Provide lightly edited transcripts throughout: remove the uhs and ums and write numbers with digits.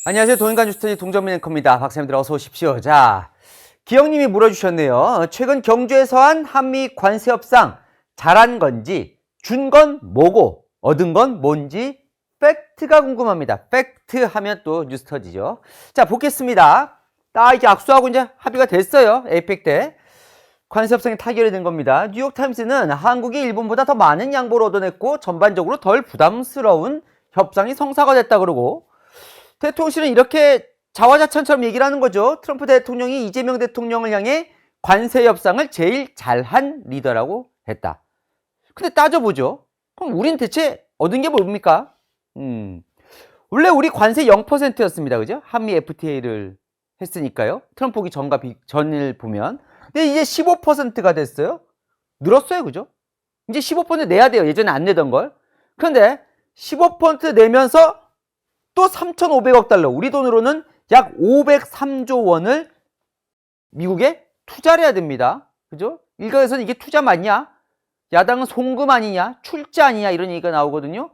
안녕하세요. 동인간 뉴스터디 동정민 앵커입니다. 박사님들 어서 오십시오. 자, 기영님이 물어주셨네요. 최근 경주에서 한 한미 관세 협상 잘한 건지, 준 건 뭐고, 얻은 건 뭔지 팩트가 궁금합니다. 팩트 하면 또 뉴스 터지죠. 자, 보겠습니다. 딱 이제 악수하고 이제 합의가 됐어요. 에이펙 때. 관세 협상이 타결이 된 겁니다. 뉴욕타임스는 한국이 일본보다 더 많은 양보를 얻어냈고 전반적으로 덜 부담스러운 협상이 성사가 됐다 그러고, 대통령실은 이렇게 자화자찬처럼 얘기를 하는 거죠. 트럼프 대통령이 이재명 대통령을 향해 관세 협상을 제일 잘한 리더라고 했다. 근데 따져보죠. 그럼 우린 대체 얻은 게 뭡니까? 원래 우리 관세 0%였습니다. 그죠? 한미 FTA를 했으니까요. 트럼프 오기 전일 보면. 근데 이제 15%가 됐어요. 늘었어요. 그죠? 이제 15% 내야 돼요. 예전에 안 내던 걸. 그런데 15% 내면서 또 3,500억 달러, 우리 돈으로는 약 503조 원을 미국에 투자를 해야 됩니다. 그죠? 일각에서는 이게 투자 맞냐? 야당은 송금 아니냐? 출자 아니냐? 이런 얘기가 나오거든요.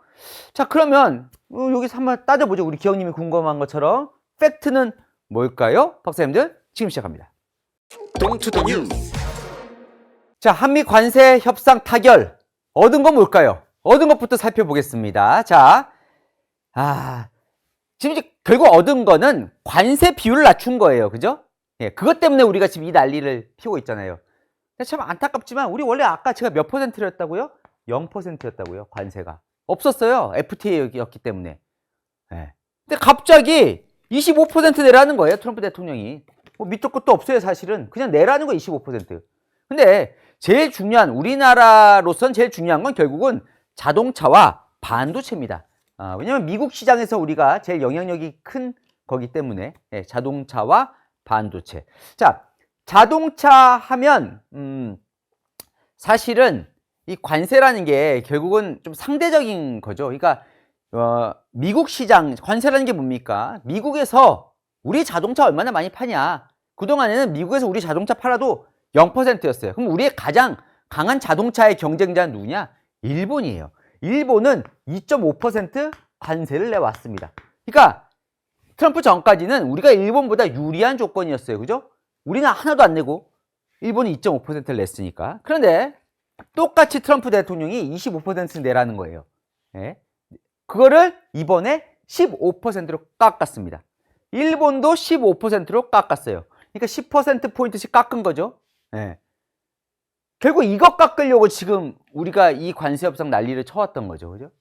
자, 그러면 여기서 한번 따져보죠. 우리 기영님이 궁금한 것처럼. 팩트는 뭘까요? 박사님들, 지금 시작합니다. 동투더 뉴스. 자, 한미 관세 협상 타결. 얻은 건 뭘까요? 얻은 것부터 살펴보겠습니다. 자, 지금 이제 결국 얻은 거는 관세 비율을 낮춘 거예요. 그죠? 예, 그것 때문에 우리가 지금 이 난리를 피우고 있잖아요. 참 안타깝지만 우리 원래 아까 제가 몇 %였다고요? 0%였다고요. 관세가. 없었어요. FTA였기 때문에. 예. 근데 갑자기 25% 내라는 거예요. 트럼프 대통령이. 뭐 밑도 끝도 없어요. 사실은. 그냥 내라는 거예요. 25%. 근데 제일 중요한, 우리나라로선 제일 중요한 건 결국은 자동차와 반도체입니다. 왜냐면 미국 시장에서 우리가 제일 영향력이 큰 거기 때문에. 예, 자동차와 반도체. 자, 자동차 하면 사실은 이 관세라는 게 결국은 좀 상대적인 거죠. 그러니까 미국 시장 관세라는 게 뭡니까? 미국에서 우리 자동차 얼마나 많이 파냐? 그동안에는 미국에서 우리 자동차 팔아도 0%였어요. 그럼 우리의 가장 강한 자동차의 경쟁자는 누구냐? 일본이에요. 일본은 2.5% 관세를 내왔습니다. 그러니까 트럼프 전까지는 우리가 일본보다 유리한 조건이었어요. 그죠? 우리는 하나도 안 내고 일본이 2.5%를 냈으니까. 그런데 똑같이 트럼프 대통령이 25% 내라는 거예요. 예? 그거를 이번에 15%로 깎았습니다. 일본도 15%로 깎았어요. 그러니까 10%포인트씩 깎은 거죠. 예. 결국 이것 깎으려고 지금 우리가 이 관세 협상 난리를 쳐왔던 거죠. 그죠?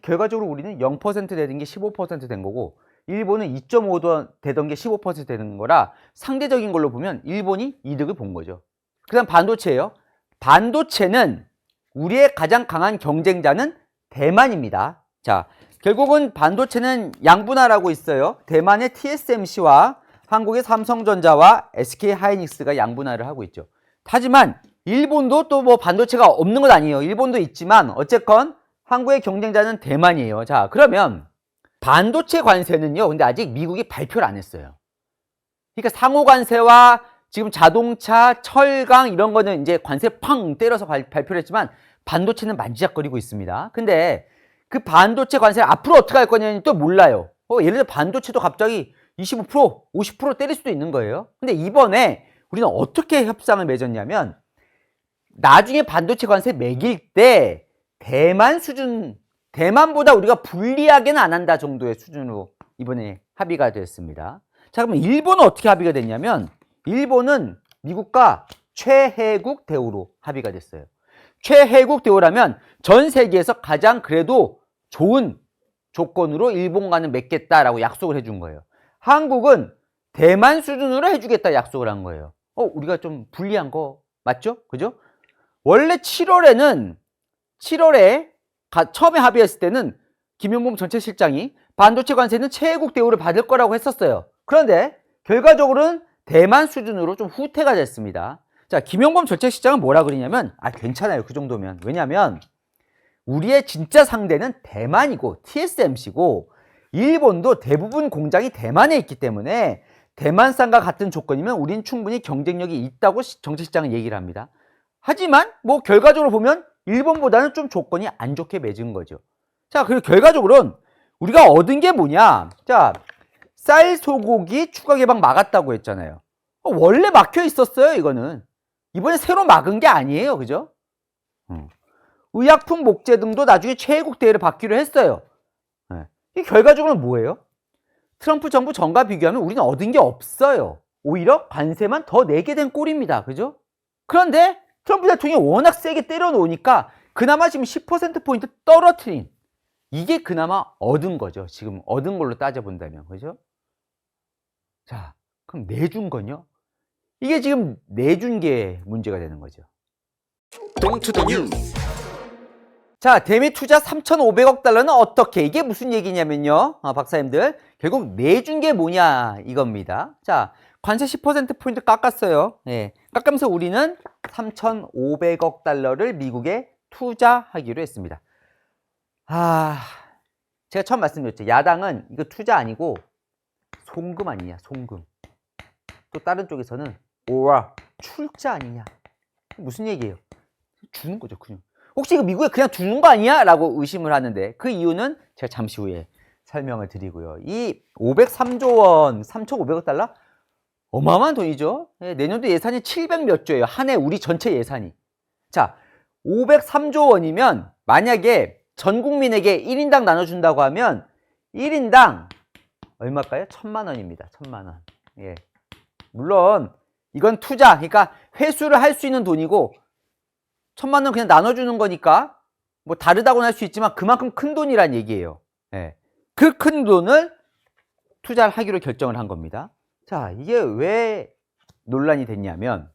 결과적으로 우리는 0% 되던 게 15% 된 거고, 일본은 2.5 되던 게 15% 되는 거라 상대적인 걸로 보면 일본이 이득을 본 거죠. 그 다음 반도체예요. 반도체는 우리의 가장 강한 경쟁자는 대만입니다. 자, 결국은 반도체는 양분할하고 있어요. 대만의 TSMC와 한국의 삼성전자와 SK하이닉스가 양분할을 하고 있죠. 하지만 일본도 또 뭐 반도체가 없는 건 아니에요. 일본도 있지만 어쨌건 한국의 경쟁자는 대만이에요. 자, 그러면 반도체 관세는요. 근데 아직 미국이 발표를 안 했어요. 그러니까 상호 관세와 지금 자동차, 철강 이런 거는 이제 관세 팡 때려서 발표를 했지만 반도체는 만지작거리고 있습니다. 근데 그 반도체 관세를 앞으로 어떻게 할 거냐는 또 몰라요. 예를 들어 반도체도 갑자기 25%, 50% 때릴 수도 있는 거예요. 근데 이번에 우리는 어떻게 협상을 맺었냐면, 나중에 반도체 관세 매길 때 대만 수준, 대만보다 우리가 불리하게는 안 한다 정도의 수준으로 이번에 합의가 됐습니다. 자, 그러면 일본은 어떻게 합의가 됐냐면, 일본은 미국과 최혜국 대우로 합의가 됐어요. 최혜국 대우라면 전 세계에서 가장 그래도 좋은 조건으로 일본과는 맺겠다라고 약속을 해준 거예요. 한국은 대만 수준으로 해주겠다 약속을 한 거예요. 우리가 좀 불리한 거 맞죠? 그죠? 원래 7월에 처음에 합의했을 때는 김용범 전체실장이 반도체 관세는 최혜국 대우를 받을 거라고 했었어요. 그런데 결과적으로는 대만 수준으로 좀 후퇴가 됐습니다. 자, 김용범 전체실장은 뭐라 그러냐면, 괜찮아요. 그 정도면. 왜냐면 우리의 진짜 상대는 대만이고 TSMC고 일본도 대부분 공장이 대만에 있기 때문에 대만산과 같은 조건이면 우린 충분히 경쟁력이 있다고 정책실장은 얘기를 합니다. 하지만 뭐 결과적으로 보면 일본보다는 좀 조건이 안 좋게 맺은 거죠. 자, 그리고 결과적으로는 우리가 얻은 게 뭐냐? 자, 쌀, 소고기 추가 개방 막았다고 했잖아요. 원래 막혀 있었어요, 이거는. 이번에 새로 막은 게 아니에요, 그죠? 의약품 목재 등도 나중에 최애국 대우를 받기로 했어요. 이 결과적으로는 뭐예요? 트럼프 정부 전과 비교하면 우리는 얻은 게 없어요. 오히려 관세만 더 내게 된 꼴입니다. 그죠? 그런데 트럼프 대통령이 워낙 세게 때려놓으니까 그나마 지금 10%포인트 떨어뜨린, 이게 그나마 얻은 거죠. 지금 얻은 걸로 따져본다면. 그죠? 자, 그럼 내준 건요? 이게 지금 내준 게 문제가 되는 거죠. Don't to the news. 자, 대미 투자 3,500억 달러는 어떻게? 이게 무슨 얘기냐면요. 박사님들. 결국 내준 게 뭐냐 이겁니다. 자, 관세 10%포인트 깎았어요. 예. 깎으면서 우리는 3,500억 달러를 미국에 투자하기로 했습니다. 제가 처음 말씀드렸죠. 야당은 이거 투자 아니고 송금 아니냐, 송금. 또 다른 쪽에서는 오라, 출자 아니냐. 무슨 얘기예요? 주는 거죠, 그냥. 혹시 이거 미국에 그냥 주는 거 아니야? 라고 의심을 하는데 그 이유는 제가 잠시 후에 설명을 드리고요. 이 503조 원, 3,500억 달러? 어마어마한 돈이죠. 내년도 예산이 700 몇 조예요. 한 해 우리 전체 예산이. 자, 503조 원이면 만약에 전 국민에게 1인당 나눠준다고 하면 1인당 얼마일까요? 1,000만 원입니다. 1,000만 원. 예. 물론 이건 투자, 그러니까 회수를 할 수 있는 돈이고 1,000만 원 그냥 나눠주는 거니까 뭐 다르다고는 할 수 있지만 그만큼 큰 돈이란 얘기예요. 예. 그 큰 돈을 투자를 하기로 결정을 한 겁니다. 자, 이게 왜 논란이 됐냐면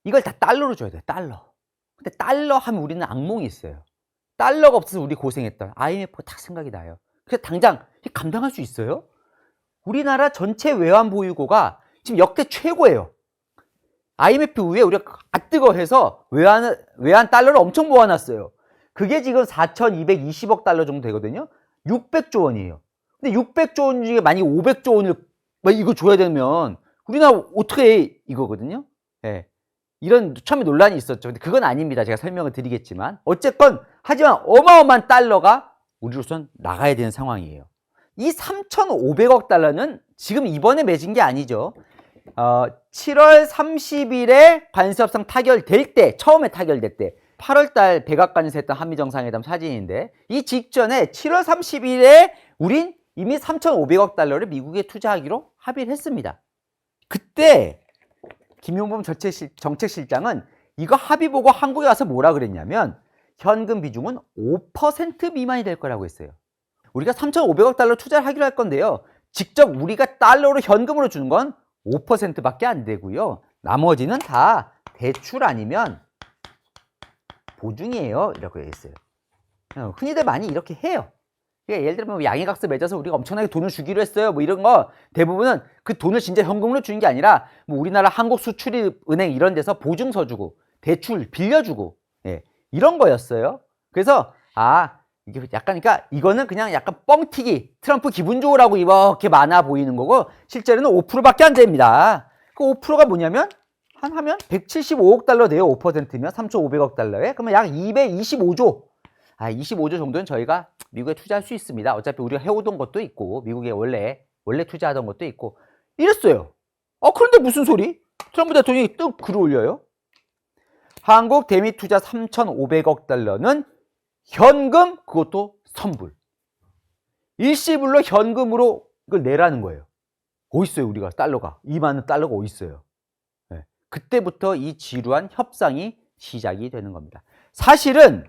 이걸 다 달러로 줘야 돼요. 달러. 근데 달러 하면 우리는 악몽이 있어요. 달러가 없어서 우리 고생했다. IMF가 딱 생각이 나요. 그래서 당장 감당할 수 있어요? 우리나라 전체 외환 보유고가 지금 역대 최고예요. IMF 이후에 우리가 뜨거워해서 외환 달러를 엄청 모아놨어요. 그게 지금 4,220억 달러 정도 되거든요. 600조 원이에요. 근데 600조 원 중에 만약 500조 원을 이거 줘야 되면 우리나라 어떻게 해? 이거거든요. 예. 이런 처음에 논란이 있었죠. 근데 그건 아닙니다. 제가 설명을 드리겠지만. 어쨌건 하지만 어마어마한 달러가 우리로선 나가야 되는 상황이에요. 이 3,500억 달러는 지금 이번에 맺은 게 아니죠. 7월 30일에 관세 협상 타결될 때, 처음에 타결될 때 8월달 백악관에서 했던 한미정상회담 사진인데 이 직전에 7월 30일에 우린 이미 3,500억 달러를 미국에 투자하기로 합의를 했습니다. 그때 김용범 정책실장은 이거 합의 보고 한국에 와서 뭐라 그랬냐면 현금 비중은 5% 미만이 될 거라고 했어요. 우리가 3,500억 달러 투자를 하기로 할 건데요. 직접 우리가 달러로 현금으로 주는 건 5%밖에 안 되고요. 나머지는 다 대출 아니면 보증이에요. 이라고 했어요. 흔히들 많이 이렇게 해요. 예를 들면 양해각서 맺어서 우리가 엄청나게 돈을 주기로 했어요. 뭐 이런 거 대부분은 그 돈을 진짜 현금으로 주는 게 아니라 뭐 우리나라 한국수출입은행 이런 데서 보증서 주고 대출 빌려주고 이런 거였어요. 그래서 이게 약간 그러니까 이거는 그냥 약간 뻥튀기 트럼프 기분 좋으라고 이렇게 많아 보이는 거고 실제로는 5%밖에 안 됩니다. 그 5%가 뭐냐면 하면 175억 달러 돼요. 5%면 3,500억 달러에 그러면 약 225조 25조 정도는 저희가 미국에 투자할 수 있습니다. 어차피 우리가 해오던 것도 있고 미국에 원래 투자하던 것도 있고 이랬어요. 그런데 무슨 소리? 트럼프 대통령이 뚝 글을 올려요. 한국 대미 투자 3,500억 달러는 현금 그것도 선불. 일시불로 현금으로 이걸 내라는 거예요. 어디 있어요 우리가 달러가. 2만 달러가 어디 있어요. 그때부터 이 지루한 협상이 시작이 되는 겁니다. 사실은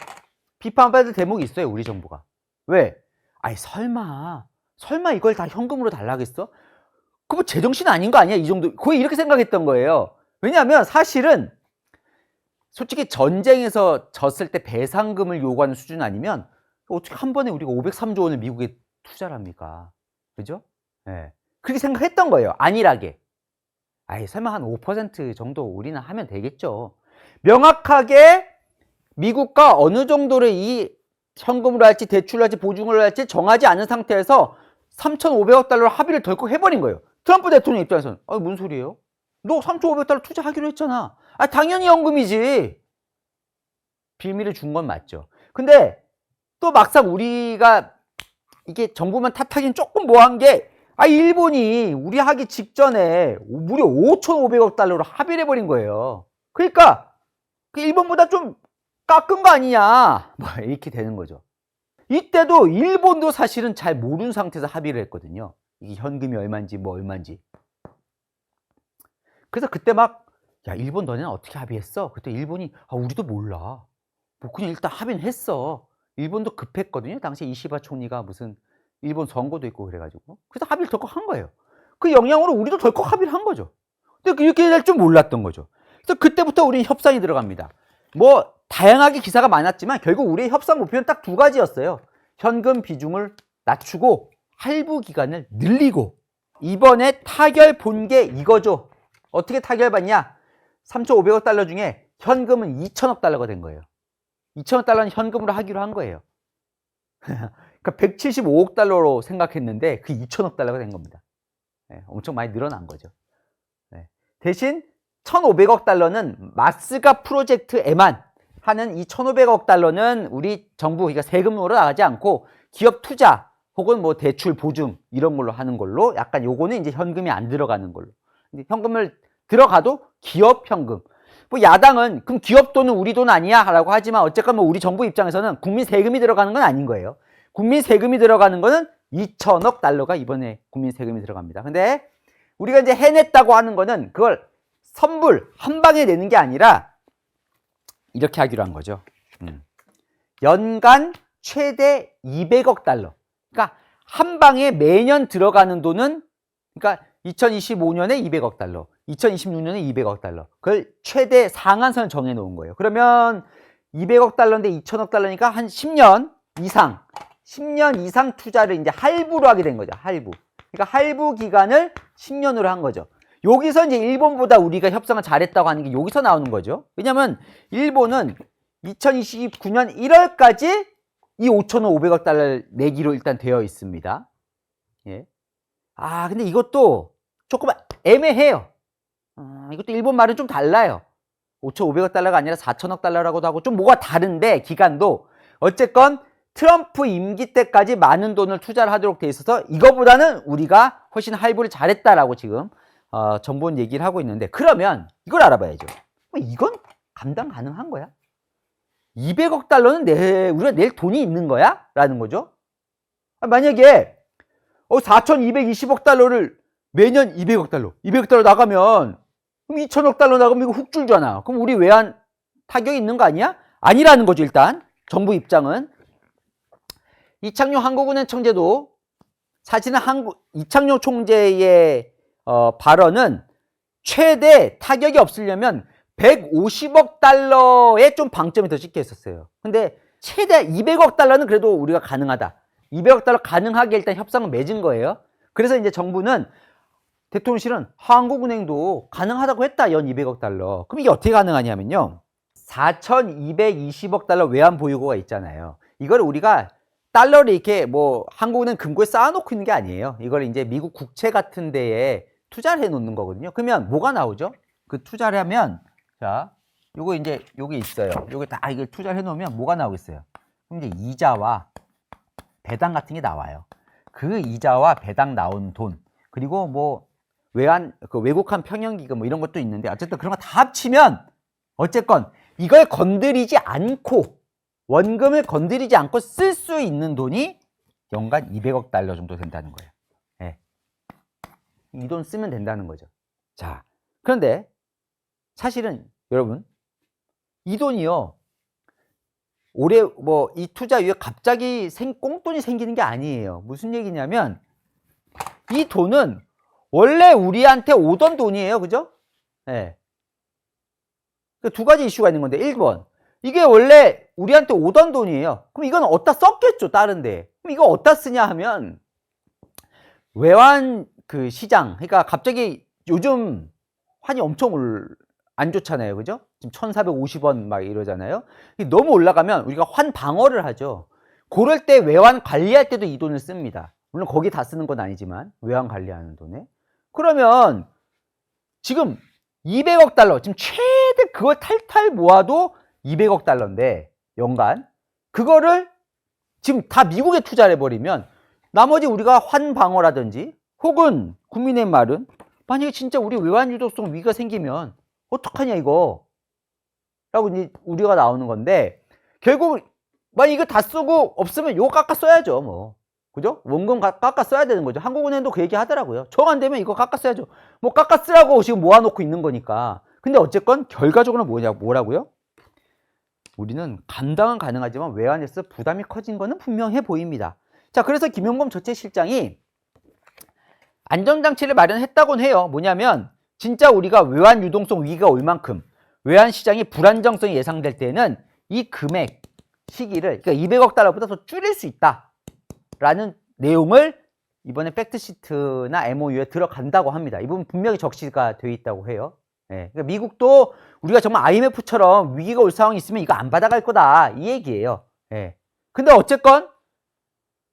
비판받을 대목이 있어요. 우리 정부가. 왜? 설마 이걸 다 현금으로 달라겠어? 그거 뭐 제정신 아닌 거 아니야? 이 정도. 거의 이렇게 생각했던 거예요. 왜냐하면 사실은 솔직히 전쟁에서 졌을 때 배상금을 요구하는 수준 아니면 어떻게 한 번에 우리가 503조 원을 미국에 투자를 합니까? 그죠? 그렇게 생각했던 거예요. 안일하게. 설마 한 5% 정도 우리는 하면 되겠죠. 명확하게 미국과 어느 정도를 이 현금으로 할지 대출로 할지 보증으로 할지 정하지 않은 상태에서 3,500억 달러로 합의를 덜컥 해버린 거예요. 트럼프 대통령 입장에서는 무슨 소리예요? 너 3,500억 달러 투자하기로 했잖아. 당연히 현금이지. 빌미를 준 건 맞죠. 근데 또 막상 우리가 이게 정부만 탓하긴 조금 뭐한 게 일본이 우리 하기 직전에 무려 5,500억 달러로 합의를 해버린 거예요. 그러니까 그 일본보다 좀 깎은 거 아니냐 뭐 이렇게 되는 거죠. 이때도 일본도 사실은 잘 모르는 상태에서 합의를 했거든요. 이게 현금이 얼마인지 뭐 얼마인지. 그래서 그때 막 야, 일본 너네는 어떻게 합의했어? 그때 일본이 우리도 몰라. 뭐 그냥 일단 합의는 했어. 일본도 급했거든요. 당시 이시바 총리가 무슨 일본 선거도 있고 그래가지고. 그래서 합의를 덜컥 한 거예요. 그 영향으로 우리도 덜컥 합의를 한 거죠. 근데 이렇게 될 줄 몰랐던 거죠. 그래서 그때부터 우리는 협상이 들어갑니다. 뭐 다양하게 기사가 많았지만 결국 우리의 협상 목표는 딱 두 가지였어요. 현금 비중을 낮추고 할부 기간을 늘리고. 이번에 타결 본 게 이거죠. 어떻게 타결받냐? 3,500억 달러 중에 현금은 2천억 달러가 된 거예요. 2천억 달러는 현금으로 하기로 한 거예요. 그러니까 175억 달러로 생각했는데 그 2천억 달러가 된 겁니다. 네, 엄청 많이 늘어난 거죠. 네. 대신 1,500억 달러는 마스가 프로젝트에만 하는 이 1,500억 달러는 우리 정부, 그러니까 세금으로 나가지 않고 기업 투자 혹은 뭐 대출 보증 이런 걸로 하는 걸로 약간 요거는 이제 현금이 안 들어가는 걸로. 현금을 들어가도 기업 현금. 뭐 야당은 그럼 기업 돈은 우리 돈 아니야? 라고 하지만 어쨌건 뭐 우리 정부 입장에서는 국민 세금이 들어가는 건 아닌 거예요. 국민 세금이 들어가는 거는 2천억 달러가 이번에 국민 세금이 들어갑니다. 근데 우리가 이제 해냈다고 하는 거는 그걸 선불 한 방에 내는 게 아니라 이렇게 하기로 한 거죠. 연간 최대 200억 달러. 그러니까 한 방에 매년 들어가는 돈은 그러니까 2025년에 200억 달러, 2026년에 200억 달러. 그걸 최대 상한선을 정해 놓은 거예요. 그러면 200억 달러인데 2천억 달러니까 한 10년 이상 투자를 이제 할부로 하게 된 거죠. 할부. 그러니까 할부 기간을 10년으로 한 거죠. 여기서 이제 일본보다 우리가 협상을 잘했다고 하는 게 여기서 나오는 거죠. 왜냐면 일본은 2029년 1월까지 이 5,500억 달러를 내기로 일단 되어 있습니다. 예. 근데 이것도 조금 애매해요. 이것도 일본 말은 좀 달라요. 5,500억 달러가 아니라 4천억 달러라고도 하고 좀 뭐가 다른데 기간도 어쨌건 트럼프 임기 때까지 많은 돈을 투자를 하도록 돼 있어서 이거보다는 우리가 훨씬 할부를 잘했다라고 지금 정부는 얘기를 하고 있는데 그러면 이걸 알아봐야죠. 이건 감당 가능한 거야? 200억 달러는 우리가 낼 돈이 있는 거야? 라는 거죠. 만약에 4,220억 달러를 매년 200억 달러 나가면 그럼 2천억 달러 나가면 이거 훅 줄잖아. 그럼 우리 외환 타격이 있는 거 아니야? 아니라는 거죠. 일단 정부 입장은. 이창용 한국은행 총재도 사실은 이창용 총재의 발언은 최대 타격이 없으려면 150억 달러에 좀 방점이 더 찍혀 있었어요. 근데 최대 200억 달러는 그래도 우리가 가능하다. 200억 달러 가능하게 일단 협상을 맺은 거예요. 그래서 이제 정부는 대통령실은 한국은행도 가능하다고 했다. 연 200억 달러. 그럼 이게 어떻게 가능하냐면요. 4,220억 달러 외환 보유고가 있잖아요. 이걸 우리가 달러를 이렇게 뭐 한국은행 금고에 쌓아놓고 있는 게 아니에요. 이걸 이제 미국 국채 같은 데에 투자를 해 놓는 거거든요. 그러면 뭐가 나오죠? 그 투자를 하면 자, 요거 이제 여기 있어요. 요거 다 이걸 투자를 해 놓으면 뭐가 나오겠어요? 그럼 이제 이자와 배당 같은 게 나와요. 그 이자와 배당 나온 돈 그리고 뭐 외국한 평형기금 뭐 이런 것도 있는데 어쨌든 그런 거 다 합치면 어쨌건 이걸 건드리지 않고 원금을 건드리지 않고 쓸 수 있는 돈이 연간 200억 달러 정도 된다는 거예요. 네. 이 돈 쓰면 된다는 거죠. 자, 그런데 사실은 여러분 이 돈이요 올해 뭐 이 투자 이후에 갑자기 꽁돈이 생기는 게 아니에요. 무슨 얘기냐면 이 돈은 원래 우리한테 오던 돈이에요. 그죠? 네. 두 가지 이슈가 있는 건데 1번 이게 원래 우리한테 오던 돈이에요. 그럼 이건 어디다 썼겠죠. 다른데. 그럼 이거 어디다 쓰냐 하면 외환 그 시장 그러니까 갑자기 요즘 환이 엄청 안 좋잖아요. 그죠? 지금 1,450원 막 이러잖아요. 너무 올라가면 우리가 환 방어를 하죠. 그럴 때 외환 관리할 때도 이 돈을 씁니다. 물론 거기 다 쓰는 건 아니지만 외환 관리하는 돈에. 그러면 지금 200억 달러 지금 최대 그걸 탈탈 모아도 200억 달러인데 연간 그거를 지금 다 미국에 투자를 해버리면 나머지 우리가 환 방어라든지 혹은 국민의 말은 만약에 진짜 우리 외환 유동성 위기가 생기면 어떡하냐 이거 라고 이제 우려가 나오는 건데, 결국 만약 이거 다 쓰고 없으면 이거 깎아 써야죠 뭐. 그죠? 원금 깎아 써야 되는 거죠. 한국은행도 그 얘기 하더라고요. 정 안 되면 이거 깎아 써야죠. 뭐 깎아 쓰라고 지금 모아놓고 있는 거니까. 근데 어쨌건 결과적으로 뭐라고요? 우리는 감당은 가능하지만 외환에서 부담이 커진 거는 분명해 보입니다. 자, 그래서 김용범 저체실장이 안정장치를 마련했다고는 해요. 뭐냐면 진짜 우리가 외환 유동성 위기가 올 만큼 외환 시장이 불안정성이 예상될 때는 이 금액 시기를, 그러니까 200억 달러보다 더 줄일 수 있다라는 내용을 이번에 팩트시트나 MOU에 들어간다고 합니다. 이 부분 분명히 적시가 되어 있다고 해요. 예, 그러니까 미국도 우리가 정말 IMF처럼 위기가 올 상황이 있으면 이거 안 받아갈 거다 이 얘기예요. 예. 근데 어쨌건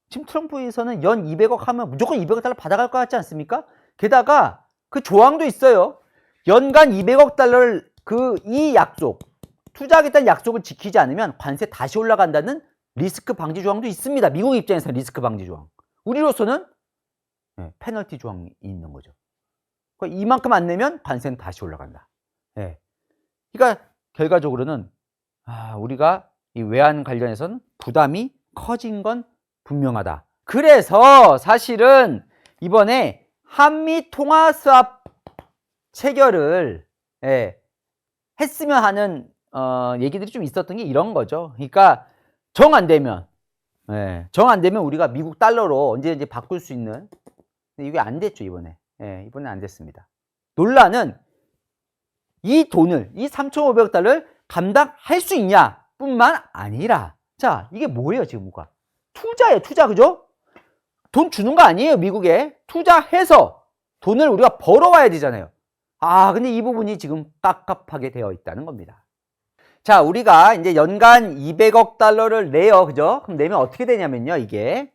지금 트럼프에서는 연 200억 하면 무조건 200억 달러 받아갈 것 같지 않습니까? 게다가 그 조항도 있어요. 연간 200억 달러를 이 약속, 투자하겠다는 약속을 지키지 않으면 관세 다시 올라간다는 리스크 방지 조항도 있습니다. 미국 입장에서는 리스크 방지 조항. 우리로서는 페널티 조항이 있는 거죠. 그러니까 이만큼 안 내면 관세는 다시 올라간다. 예. 그러니까 결과적으로는 우리가 이 외환 관련해서는 부담이 커진 건 분명하다. 그래서 사실은 이번에 한미 통화 스왑 체결을 했으면 하는 얘기들이 좀 있었던 게 이런 거죠. 그러니까 정 안 되면 우리가 미국 달러로 언제 바꿀 수 있는, 근데 이게 안 됐죠 이번에. 이번에 안 됐습니다. 논란은 이 돈을, 이 3,500억 달러를 감당할 수 있냐 뿐만 아니라, 자, 이게 뭐예요 지금 뭐가? 투자예요, 투자. 그죠? 돈 주는 거 아니에요 미국에. 투자해서 돈을 우리가 벌어와야 되잖아요. 근데 이 부분이 지금 깝깝하게 되어 있다는 겁니다. 자, 우리가 이제 연간 200억 달러를 내요. 그죠? 그럼 내면 어떻게 되냐면요, 이게.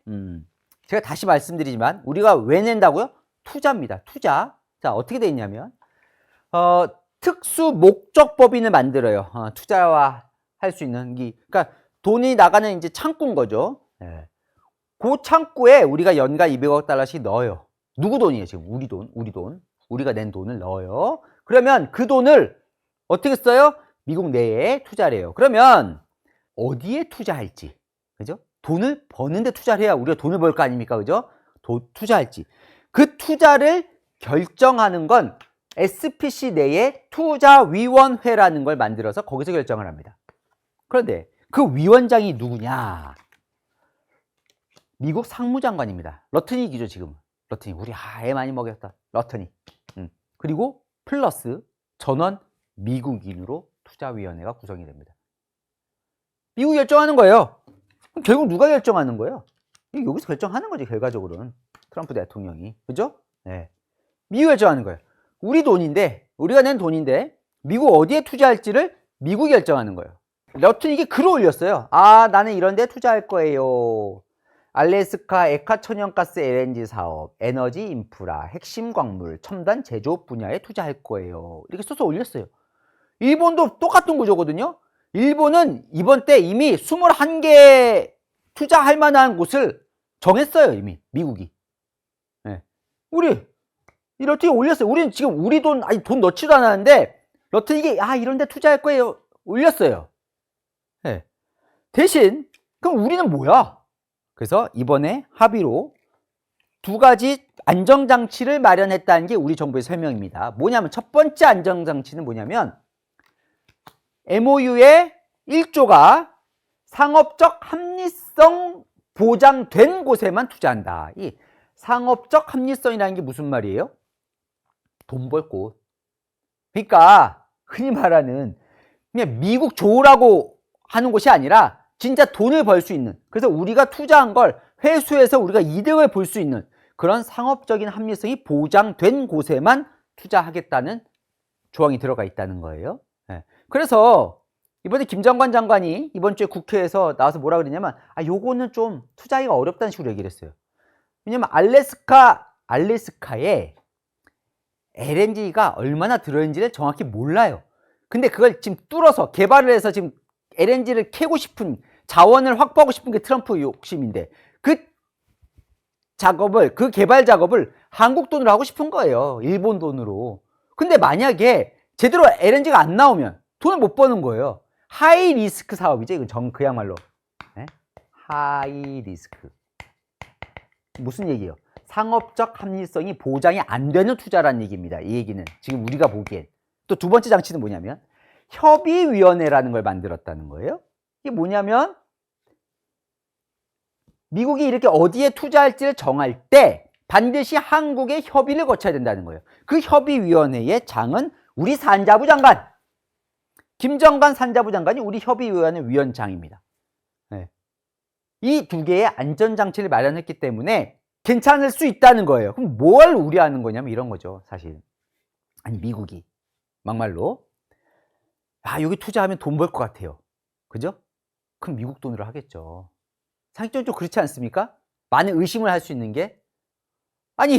제가 다시 말씀드리지만, 우리가 왜 낸다고요? 투자입니다. 투자. 자, 어떻게 돼 있냐면, 특수 목적 법인을 만들어요. 투자와 할 수 있는, 그러니까 돈이 나가는 이제 창구인 거죠. 그 창구에 우리가 연간 200억 달러씩 넣어요. 누구 돈이에요, 지금? 우리 돈. 우리가 낸 돈을 넣어요. 그러면 그 돈을 어떻게 써요? 미국 내에 투자를 해요. 그러면 어디에 투자할지, 그죠? 돈을 버는데 투자를 해야 우리가 돈을 벌 거 아닙니까? 그죠? 투자할지. 그 투자를 결정하는 건 SPC 내에 투자위원회라는 걸 만들어서 거기서 결정을 합니다. 그런데 그 위원장이 누구냐? 미국 상무장관입니다. 러트닉이죠, 지금. 러트닉. 우리 애 많이 먹였다. 러트닉. 그리고 플러스 전원 미국인으로 투자위원회가 구성이 됩니다. 미국이 결정하는 거예요. 그럼 결국 누가 결정하는 거예요? 여기서 결정하는 거지, 결과적으로는. 트럼프 대통령이. 그죠? 네. 미국이 결정하는 거예요. 우리 돈인데, 우리가 낸 돈인데, 미국 어디에 투자할지를 미국이 결정하는 거예요. 러트닉이 글을 올렸어요. 나는 이런 데 투자할 거예요. 알래스카 액화천연가스 LNG 사업, 에너지 인프라, 핵심 광물, 첨단 제조업 분야에 투자할 거예요. 이렇게 써서 올렸어요. 일본도 똑같은 구조거든요. 일본은 이번 때 이미 21개 투자할 만한 곳을 정했어요. 이미 미국이. 우리 이렇게 올렸어요. 우리는 지금 우리 돈 넣지도 않았는데 러트닉이 이런 데 투자할 거예요. 올렸어요. 대신 그럼 우리는 뭐야? 그래서 이번에 합의로 두 가지 안정장치를 마련했다는 게 우리 정부의 설명입니다. 뭐냐면 첫 번째 안정장치는 뭐냐면 MOU의 1조가 상업적 합리성 보장된 곳에만 투자한다. 이 상업적 합리성이라는 게 무슨 말이에요? 돈 벌 곳. 그러니까 흔히 말하는 그냥 미국 좋으라고 하는 곳이 아니라 진짜 돈을 벌 수 있는, 그래서 우리가 투자한 걸 회수해서 우리가 이득을 볼 수 있는 그런 상업적인 합리성이 보장된 곳에만 투자하겠다는 조항이 들어가 있다는 거예요. 그래서 이번에 김정관 장관이 이번 주에 국회에서 나와서 뭐라 그러냐면 요거는 좀 투자하기가 어렵다는 식으로 얘기를 했어요. 왜냐면 알래스카에 LNG가 얼마나 들어있는지를 정확히 몰라요. 근데 그걸 지금 뚫어서 개발을 해서 지금 LNG를 캐고 싶은, 자원을 확보하고 싶은 게 트럼프 욕심인데, 그 작업을, 그 개발 작업을 한국 돈으로 하고 싶은 거예요. 일본 돈으로. 근데 만약에 제대로 LNG가 안 나오면 돈을 못 버는 거예요. 하이 리스크 사업이죠. 이건 그야말로. 네? 하이 리스크. 무슨 얘기예요? 상업적 합리성이 보장이 안 되는 투자라는 얘기입니다. 이 얘기는 지금 우리가 보기엔. 또 두 번째 장치는 뭐냐면 협의위원회라는 걸 만들었다는 거예요. 이게 뭐냐면 미국이 이렇게 어디에 투자할지를 정할 때 반드시 한국의 협의를 거쳐야 된다는 거예요. 그 협의위원회의 장은 우리 산자부 장관, 김정관 산자부 장관이 우리 협의위원회 위원장입니다. 네. 이 두 개의 안전장치를 마련했기 때문에 괜찮을 수 있다는 거예요. 그럼 뭘 우려하는 거냐면 이런 거죠, 사실. 아니, 미국이 막말로 여기 투자하면 돈 벌 것 같아요. 그죠? 그럼 미국 돈으로 하겠죠. 상식적으로 좀 그렇지 않습니까? 많은 의심을 할 수 있는 게, 아니,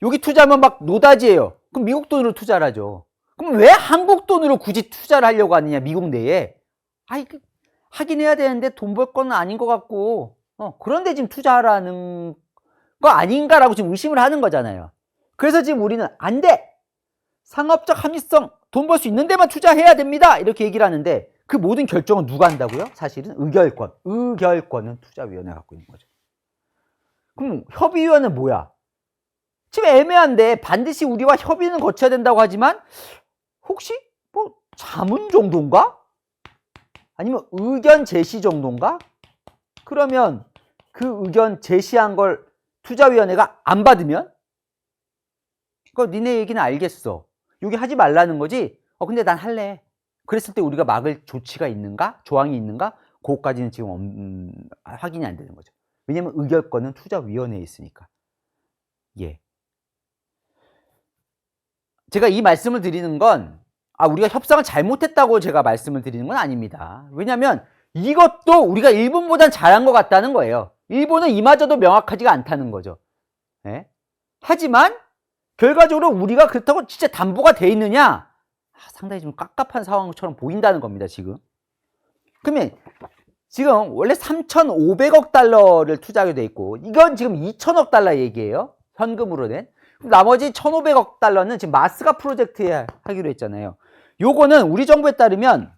여기 투자하면 막 노다지예요. 그럼 미국 돈으로 투자를 하죠. 그럼 왜 한국 돈으로 굳이 투자를 하려고 하느냐, 미국 내에. 하긴 해야 되는데 돈 벌 건 아닌 것 같고, 그런데 지금 투자하라는 거 아닌가라고 지금 의심을 하는 거잖아요. 그래서 지금 우리는 안 돼! 상업적 합리성, 돈 벌 수 있는 데만 투자해야 됩니다! 이렇게 얘기를 하는데, 그 모든 결정은 누가 한다고요? 사실은 의결권은 투자위원회가 갖고 있는 거죠. 그럼 협의위원회는 뭐야? 지금 애매한데 반드시 우리와 협의는 거쳐야 된다고 하지만 혹시 뭐 자문 정도인가? 아니면 의견 제시 정도인가? 그러면 그 의견 제시한 걸 투자위원회가 안 받으면? 그러니까 니네 얘기는 알겠어. 여기 하지 말라는 거지? 근데 난 할래. 그랬을 때 우리가 막을 조치가 있는가? 조항이 있는가? 그것까지는 지금 확인이 안 되는 거죠. 왜냐면 의결권은 투자위원회에 있으니까. 예. 제가 이 말씀을 드리는 건 우리가 협상을 잘못했다고 제가 말씀을 드리는 건 아닙니다. 왜냐면 이것도 우리가 일본보단 잘한 것 같다는 거예요. 일본은 이마저도 명확하지가 않다는 거죠. 예? 하지만 결과적으로 우리가 그렇다고 진짜 담보가 돼 있느냐? 상당히 좀 깝깝한 상황처럼 보인다는 겁니다, 지금. 그러면 지금 원래 3,500억 달러를 투자하게 돼 있고, 이건 지금 2,000억 달러 얘기예요. 현금으로 된. 나머지 1,500억 달러는 지금 마스가 프로젝트에 하기로 했잖아요. 요거는 우리 정부에 따르면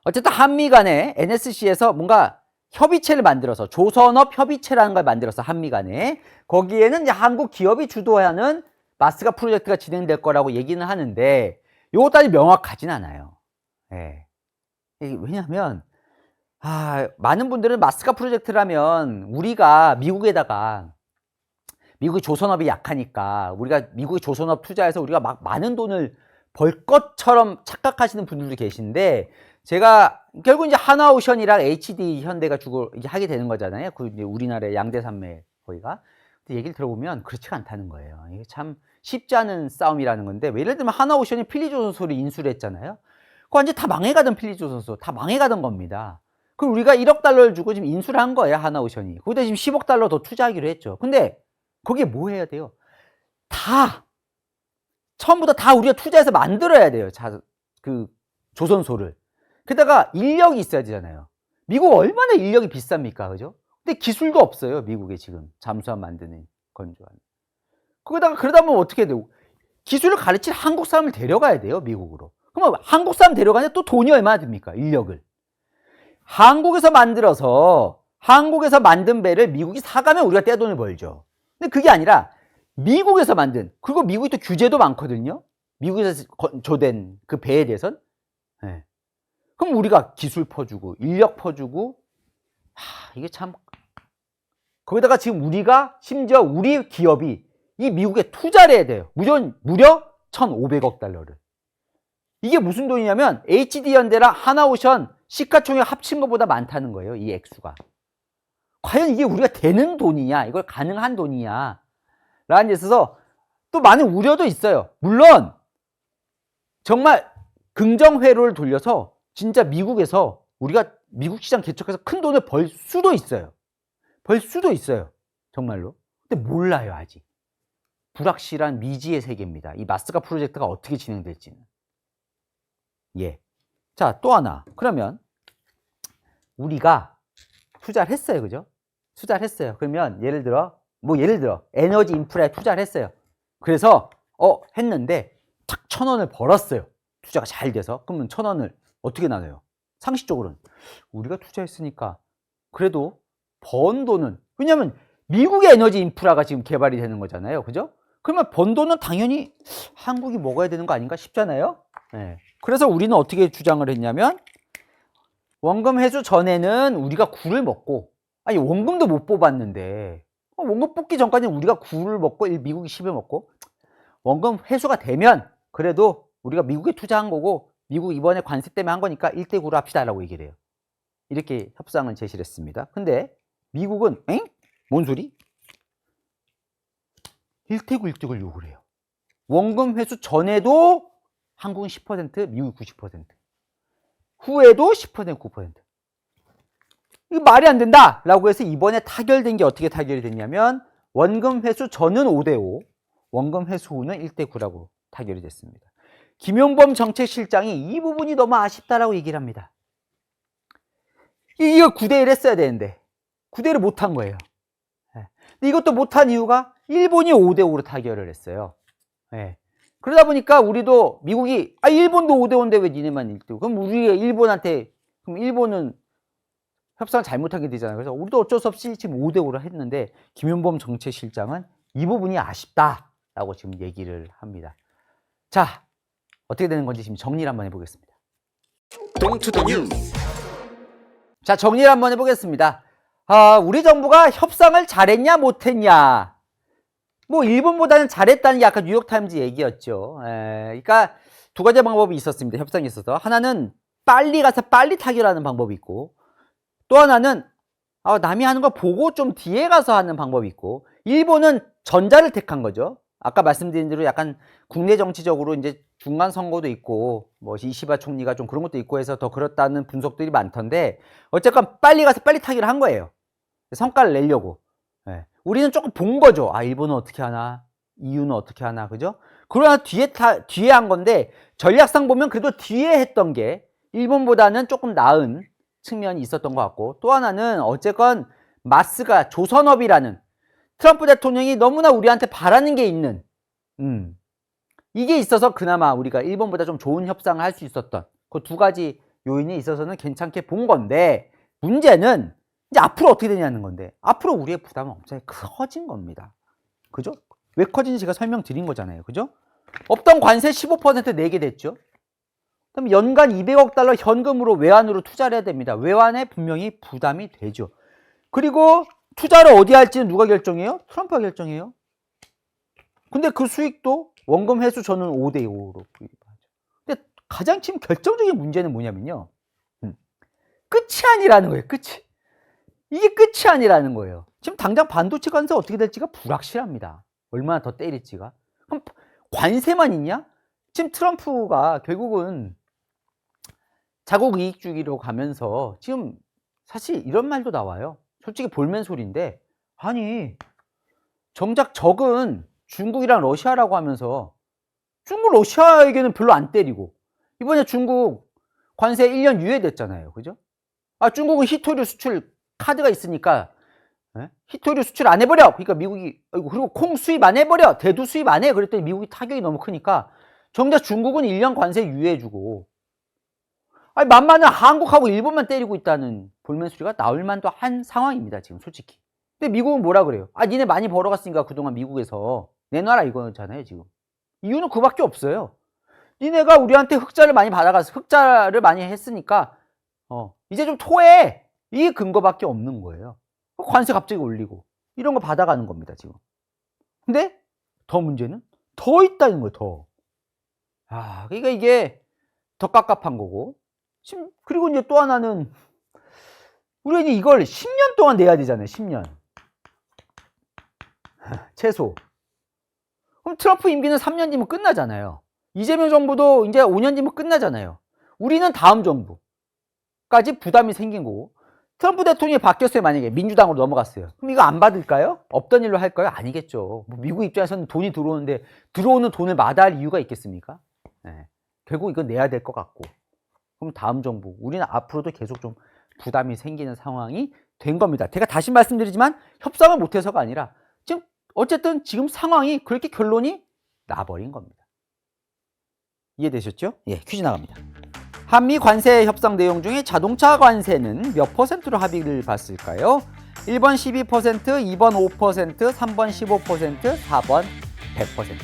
어쨌든 한미 간에 NSC에서 뭔가 협의체를 만들어서 조선업 협의체라는 걸 만들어서 한미 간에 거기에는 이제 한국 기업이 주도하는 마스가 프로젝트가 진행될 거라고 얘기는 하는데 요것까지 명확하진 않아요. 예. 왜냐하면 많은 분들은 마스가 프로젝트라면 우리가 미국이 조선업이 약하니까 우리가 미국의 조선업 투자해서 우리가 막 많은 돈을 벌 것처럼 착각하시는 분들도 계신데 제가 결국 이제 하나오션이랑 HD 현대가 이제 하게 되는 거잖아요. 그 이제 우리나라의 양대 산맥 거기가. 근데 얘기를 들어보면 그렇지가 않다는 거예요. 이게 참 쉽지 않은 싸움이라는 건데 예를 들면 하나오션이 필리조선소를 인수를 했잖아요. 그거 완전 다 망해가던 필리조선소 다 망해가던 겁니다. 그럼 우리가 1억 달러를 주고 지금 인수를 한 거예요. 하나오션이. 거기다 지금 10억 달러 더 투자하기로 했죠. 근데 거기에 뭐 해야 돼요? 처음부터 다 우리가 투자해서 만들어야 돼요. 그 조선소를. 게다가 인력이 있어야 되잖아요. 미국 얼마나 인력이 비쌉니까? 그죠? 근데 기술도 없어요. 미국에 지금 잠수함 만드는 건조한. 그러다 보면 어떻게 돼요? 기술을 가르칠 한국 사람을 데려가야 돼요. 미국으로. 그러면 한국 사람 데려가는데 또 돈이 얼마나 듭니까? 인력을. 한국에서 만든 배를 미국이 사가면 우리가 떼돈을 벌죠. 근데 그게 아니라 미국에서 그리고 미국이 또 규제도 많거든요. 미국에서 건조된 그 배에 대해서는. 네. 그럼 우리가 기술 퍼주고 인력 퍼주고 이게 참 거기다가 지금 심지어 우리 기업이 이 미국에 투자를 해야 돼요. 무려 1,500억 달러를. 이게 무슨 돈이냐면 HD현대랑 하나오션 시가총액 합친 것보다 많다는 거예요. 이 액수가. 과연 이게 우리가 되는 돈이냐? 이걸 가능한 돈이냐? 라는 데 있어서 또 많은 우려도 있어요. 물론 정말 긍정회로를 돌려서 진짜 미국에서 우리가 미국 시장 개척해서 큰 돈을 벌 수도 있어요. 정말로. 근데 몰라요, 아직. 불확실한 미지의 세계입니다. 이 마스가 프로젝트가 어떻게 진행될지는. 예. 자, 또 하나. 그러면 우리가 투자를 했어요. 그죠? 투자를 했어요. 그러면 예를 들어 뭐 예를 들어 에너지 인프라에 투자를 했어요. 그래서 했는데 탁 1,000원을 벌었어요. 투자가 잘 돼서. 그러면 1,000원을 어떻게 나눠요? 상식적으로는 우리가 투자했으니까 그래도 번 돈은, 왜냐면 미국의 에너지 인프라가 지금 개발이 되는 거잖아요. 그죠? 그러면 번 돈은 당연히 한국이 먹어야 되는 거 아닌가 싶잖아요. 네. 그래서 우리는 어떻게 주장을 했냐면, 원금 회수 전에는 우리가 굴을 먹고, 아니 원금도 못 뽑았는데 원금 뽑기 전까지는 우리가 굴을 먹고 미국이 10을 먹고, 원금 회수가 되면 그래도 우리가 미국에 투자한 거고 미국 이번에 관세 때문에 한 거니까 1대9로 합시다 라고 얘기를 해요. 이렇게 협상을 제시를 했습니다. 근데 미국은 뭔 소리? 1대9, 1대9를 요구를 해요. 원금 회수 전에도 한국은 10%, 미국이 90%, 후에도 10%, 9%. 이거 말이 안 된다 라고 해서 이번에 타결된 게 어떻게 타결이 됐냐면, 원금 회수 전은 5대5, 원금 회수 후는 1대9라고 타결이 됐습니다. 김용범 정책실장이 이 부분이 너무 아쉽다라고 얘기를 합니다. 이거 9대1 했어야 되는데 9대1을 못한 거예요. 근데 이것도 못한 이유가 일본이 5대5로 타결을 했어요. 그러다 보니까 우리도, 미국이 일본도 5대5인데 왜 니네만 1대5? 그럼 우리가 일본한테, 그럼 일본은 협상을 잘못하게 되잖아요. 그래서 우리도 어쩔 수 없이 지금 5대5로 했는데, 김용범 정책실장은 이 부분이 아쉽다라고 지금 얘기를 합니다. 자, 어떻게 되는 건지 지금 정리를 한번 해보겠습니다. 동투더 뉴스. 자, 정리를 한번 해보겠습니다. 우리 정부가 협상을 잘했냐 못했냐, 뭐 일본보다는 잘했다는 게 아까 뉴욕타임즈 얘기였죠. 그러니까 두 가지 방법이 있었습니다. 협상에 있어서. 하나는 빨리 가서 빨리 타결하는 방법이 있고, 또 하나는 남이 하는 거 보고 좀 뒤에 가서 하는 방법이 있고, 일본은 전자를 택한 거죠. 아까 말씀드린 대로 약간 국내 정치적으로 이제 중간 선거도 있고, 뭐 이시바 총리가 좀 그런 것도 있고 해서 더 그렇다는 분석들이 많던데, 어쨌건 빨리 가서 빨리 타결을 한 거예요. 성과를 내려고. 우리는 조금 본 거죠. 일본은 어떻게 하나, EU는 어떻게 하나, 그죠? 그러나 뒤에 한 건데, 전략상 보면 그래도 뒤에 했던 게 일본보다는 조금 나은 측면이 있었던 것 같고, 또 하나는 어쨌건 마스가, 조선업이라는 트럼프 대통령이 너무나 우리한테 바라는 게 있는, 이게 있어서 그나마 우리가 일본보다 좀 좋은 협상을 할 수 있었던 그 두 가지 요인에 있어서는 괜찮게 본 건데, 문제는 이제 앞으로 어떻게 되냐는 건데, 앞으로 우리의 부담은 엄청 커진 겁니다. 그죠? 왜 커진지 제가 설명드린 거잖아요. 그죠? 없던 관세 15% 내게 됐죠. 그럼 연간 200억 달러 현금으로 외환으로 투자를 해야 됩니다. 외환에 분명히 부담이 되죠. 그리고 투자를 어디 할지는 누가 결정해요? 트럼프가 결정해요. 근데 그 수익도 원금 회수 전은 5대5로 구입하죠. 근데 가장 지금 결정적인 문제는 뭐냐면요, 끝이 아니라는 거예요. 끝이. 이게 끝이 아니라는 거예요. 지금 당장 반도체 관세 어떻게 될지가 불확실합니다. 얼마나 더 때릴지가. 그럼 관세만 있냐? 지금 트럼프가 결국은 자국 이익주의로 가면서 지금 사실 이런 말도 나와요. 솔직히 볼멘 소리인데, 아니 정작 적은 중국이랑 러시아라고 하면서 중국 러시아에게는 별로 안 때리고, 이번에 중국 관세 1년 유예됐잖아요. 그죠? 중국은 히토류 수출 카드가 있으니까 히토류 수출 안 해버려. 그러니까 미국이, 그리고 콩 수입 안 해버려. 대두 수입 안 해. 그랬더니 미국이 타격이 너무 크니까 정작 중국은 1년 관세 유예해주고, 만만한 한국하고 일본만 때리고 있다는 볼멘 소리가 나올 만도 한 상황입니다. 지금 솔직히. 근데 미국은 뭐라 그래요? 니네 많이 벌어갔으니까 그동안 미국에서 내놔라 이거잖아요. 지금 이유는 그밖에 없어요. 니네가 우리한테 흑자를 많이 받아가서 흑자를 많이 했으니까 이제 좀 토해. 이게 근거밖에 없는 거예요. 관세 갑자기 올리고 이런 거 받아가는 겁니다. 지금. 근데 더 문제는 더 있다는 거예요. 더. 그러니까 이게 더 깝깝한 거고. 그리고 이제 또 하나는, 우리가 이제 이걸 10년 동안 내야 되잖아요. 10년. 최소. 그럼 트럼프 임기는 3년 뒤면 끝나잖아요. 이재명 정부도 이제 5년 뒤면 끝나잖아요. 우리는 다음 정부까지 부담이 생긴 거고, 트럼프 대통령이 바뀌었어요. 만약에 민주당으로 넘어갔어요. 그럼 이거 안 받을까요? 없던 일로 할까요? 아니겠죠. 미국 입장에서는 돈이 들어오는데 들어오는 돈을 마다할 이유가 있겠습니까? 결국 이건 내야 될 것 같고, 그럼 다음 정부, 우리는 앞으로도 계속 좀 부담이 생기는 상황이 된 겁니다. 제가 다시 말씀드리지만 협상을 못해서가 아니라 지금 어쨌든 지금 상황이 그렇게 결론이 나버린 겁니다. 이해되셨죠? 예, 퀴즈 나갑니다. 한미 관세 협상 내용 중에 자동차 관세는 몇 %로 합의를 봤을까요? 1번 12%, 2번 5%, 3번 15%, 4번 100%.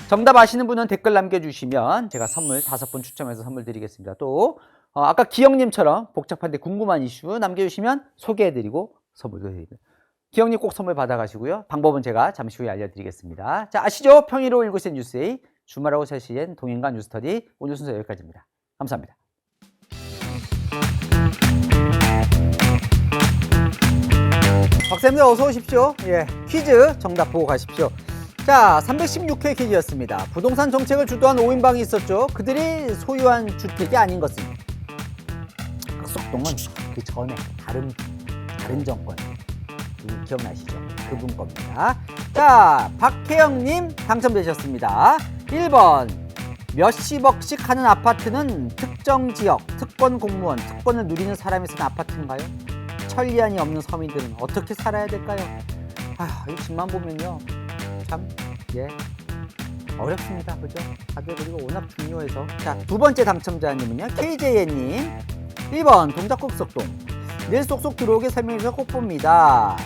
정답 아시는 분은 댓글 남겨주시면 제가 선물 5분 추첨해서 선물 드리겠습니다. 또 아까 기영님처럼 복잡한데 궁금한 이슈 남겨주시면 소개해드리고 선물도 드립니다. 기영님 꼭 선물 받아가시고요. 방법은 제가 잠시 후에 알려드리겠습니다. 자, 아시죠? 평일호 19시 뉴스의 주말하고 3시엔 동행과 뉴스터디 오늘 순서 여기까지입니다. 감사합니다. 박사님들 어서 오십시오. 예, 퀴즈 정답 보고 가십시오. 자, 316회 퀴즈였습니다. 부동산 정책을 주도한 5인방이 있었죠. 그들이 소유한 주택이 아닌 것은 극석동은 그 전에 다른 정권 기억나시죠? 그분 겁니다. 자, 박혜영님 당첨되셨습니다. 1번 몇십억씩 하는 아파트는 특정 지역, 특권 공무원, 특권을 누리는 사람이 쓰는 아파트인가요? 천리안이 없는 서민들은 어떻게 살아야 될까요? 이 집만 보면요 참 어렵습니다. 그죠? 다들 그리고 워낙 중요해서. 자, 두 번째 당첨자님은요 KJN님 1번 동작극석동. 늘 쏙쏙 들어오게 설명해주셔서 꼭 봅니다.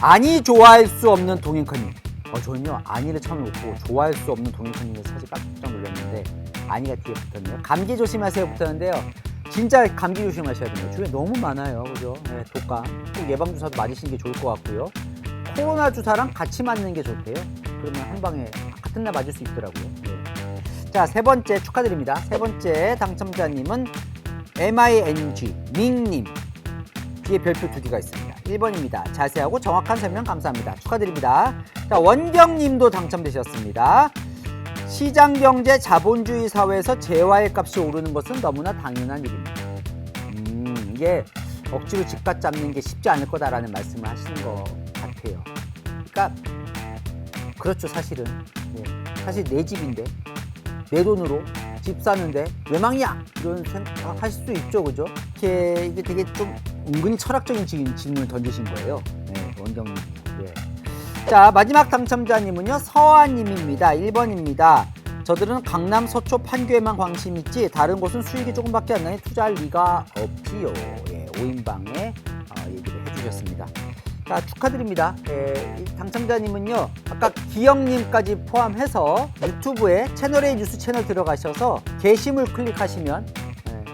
아니 좋아할 수 없는 동행커님. 저는요 아니를 처음에 못 보고 좋아할 수 없는 동행커님을 사실 깜짝 놀랐는데 아니가 뒤에 붙었네요. 감기 조심하세요 붙었는데요. 진짜 감기 조심하셔야 됩니다. 주위에 너무 많아요. 그죠? 네, 독감. 꼭 예방주사도 맞으시는 게 좋을 것 같고요. 코로나 주사랑 같이 맞는 게 좋대요. 그러면 한 방에 같은 날 맞을 수 있더라고요. 네. 자, 세 번째 축하드립니다. 세 번째 당첨자님은 MING 밍님. 뒤에 별표 2개가 있습니다. 1번입니다. 자세하고 정확한 설명 감사합니다. 축하드립니다. 자, 원경님도 당첨되셨습니다. 시장경제 자본주의 사회에서 재화의 값이 오르는 것은 너무나 당연한 일입니다. 이게 억지로 집값 잡는 게 쉽지 않을 거다라는 말씀을 하시는 것 같아요. 그러니까 그렇죠. 사실은 사실 내 집인데 내 돈으로 집 사는데 왜 막냐 이런 생각 하실 수 있죠. 그죠? 이게 되게 좀 은근히 철학적인 질문을 던지신 거예요. 원경님. 자, 마지막 당첨자님은요 서아님입니다. 1번입니다. 저들은 강남 서초 판교에만 관심 있지 다른 곳은 수익이 조금밖에 안 나니 투자할 리가 없지요. 5인방에 얘기를 해주셨습니다. 자, 축하드립니다. 이 당첨자님은요 아까 기영님까지 포함해서 유튜브에 채널A 뉴스 채널 들어가셔서 게시물 클릭하시면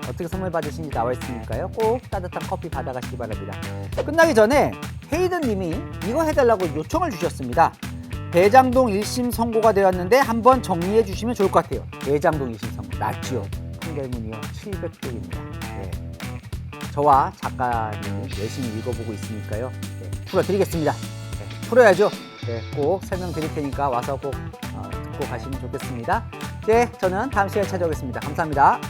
어떻게 선물 받으신지 나와 있으니까요. 꼭 따뜻한 커피 받아가시기 바랍니다. 끝나기 전에 헤이든님이 이거 해달라고 요청을 주셨습니다. 대장동 1심 선고가 되었는데 한번 정리해 주시면 좋을 것 같아요. 대장동 1심 선고 맞죠? 판결문이요 700쪽입니다. 저와 작가님이 열심히 읽어보고 있으니까요. 풀어드리겠습니다. 풀어야죠. 꼭 설명드릴 테니까 와서 꼭 듣고 가시면 좋겠습니다. 저는 다음 시간에 찾아오겠습니다. 감사합니다.